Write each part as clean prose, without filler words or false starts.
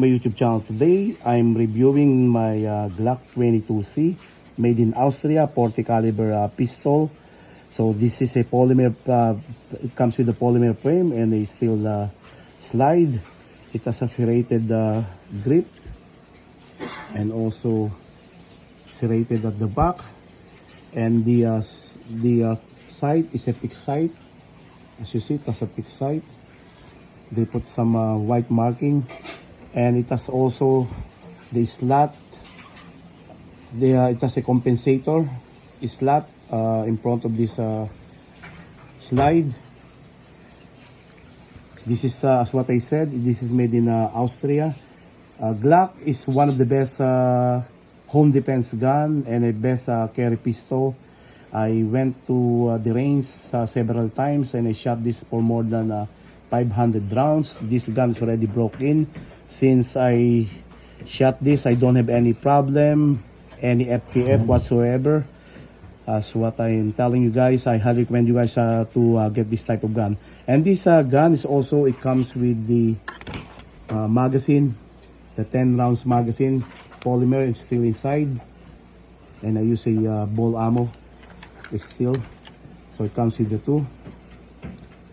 My YouTube channel. Today I'm reviewing my Glock 22C made in Austria 40 caliber pistol. So this is a polymer, it comes with a polymer frame and a steel slide. It has a serrated grip and also serrated at the back, and the sight is a fixed sight. As you see, it has a fixed sight. They put some white marking, and it has also the slot. It has a compensator slot in front of this slide. This is as what I said, this is made in Austria. Glock is one of the best home defense gun and a best carry pistol. I went to the range several times and I shot this for more than 500 rounds. This gun is already broken. Since I shot this, I don't have any problem, any FTF whatsoever. As what I am telling you guys, I highly recommend you guys to get this type of gun. And this gun is also, it comes with the magazine, the 10 rounds magazine, polymer is still inside. And I use a ball ammo, it's still. So it comes with the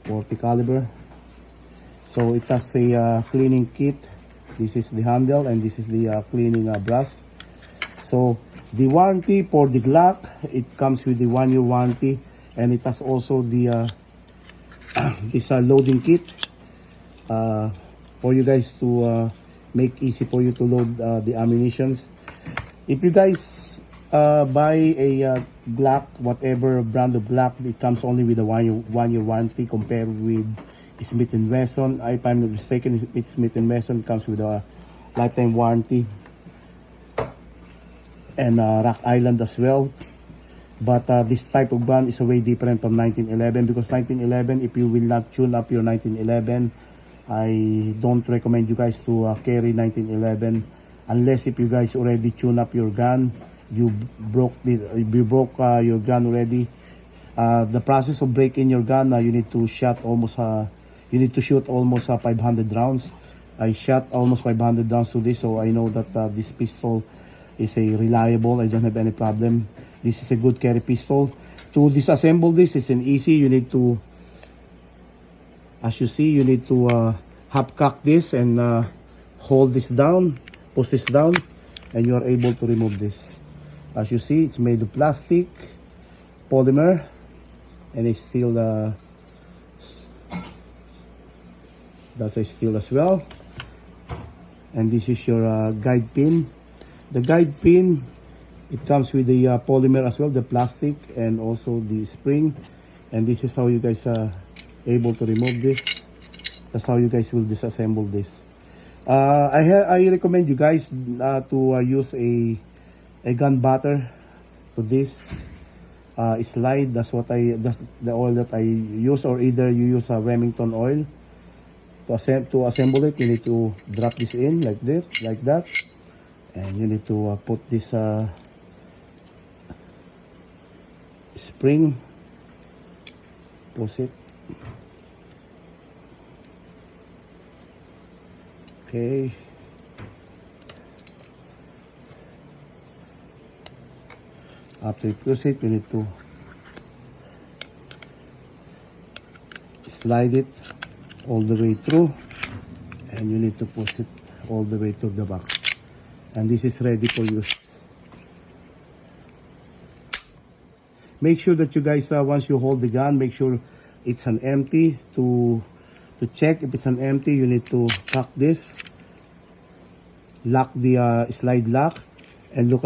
40 caliber. So it has a cleaning kit. This is the handle and this is the cleaning brush. So the warranty for the Glock, it comes with the 1-year warranty, and it has also the this loading kit for you guys to make easy for you to load the ammunitions. If you guys buy a Glock, whatever brand of Glock, it comes only with a 1-year warranty compared with Smith & Wesson. If I'm not mistaken, it's Smith & Wesson, comes with a lifetime warranty, and Rock Island as well. But this type of gun is a way different from 1911, because 1911, if you will not tune up your 1911, I don't recommend you guys to carry 1911 unless if you guys already tune up your gun. You broke your gun already. The process of breaking your gun, you need to shoot almost 500 rounds. I shot almost 500 rounds to this, so I know that this pistol is a reliable. I don't have any problem. This is a good carry pistol. To disassemble this is an easy. You need to, as you see, you need to half cock this and hold this down, push this down, and you are able to remove this. As you see, it's made of plastic, polymer, and it's still that's a steel as well. And this is your guide pin. The guide pin, it comes with the polymer as well, the plastic, and also the spring. And this is how you guys are able to remove this. That's how you guys will disassemble this. I recommend you guys to use a gun butter to this slide. That's the oil that I use, or either you use a Remington oil. To assemble it, you need to drop this in like this, like that. And you need to put this spring, push it. Okay. After you push it, you need to slide it all the way through, and you need to push it all the way to the back. And this is ready for use. Make sure that you guys, once you hold the gun, make sure it's an empty. To check if it's an empty, you need to cock this, lock the slide lock, and look at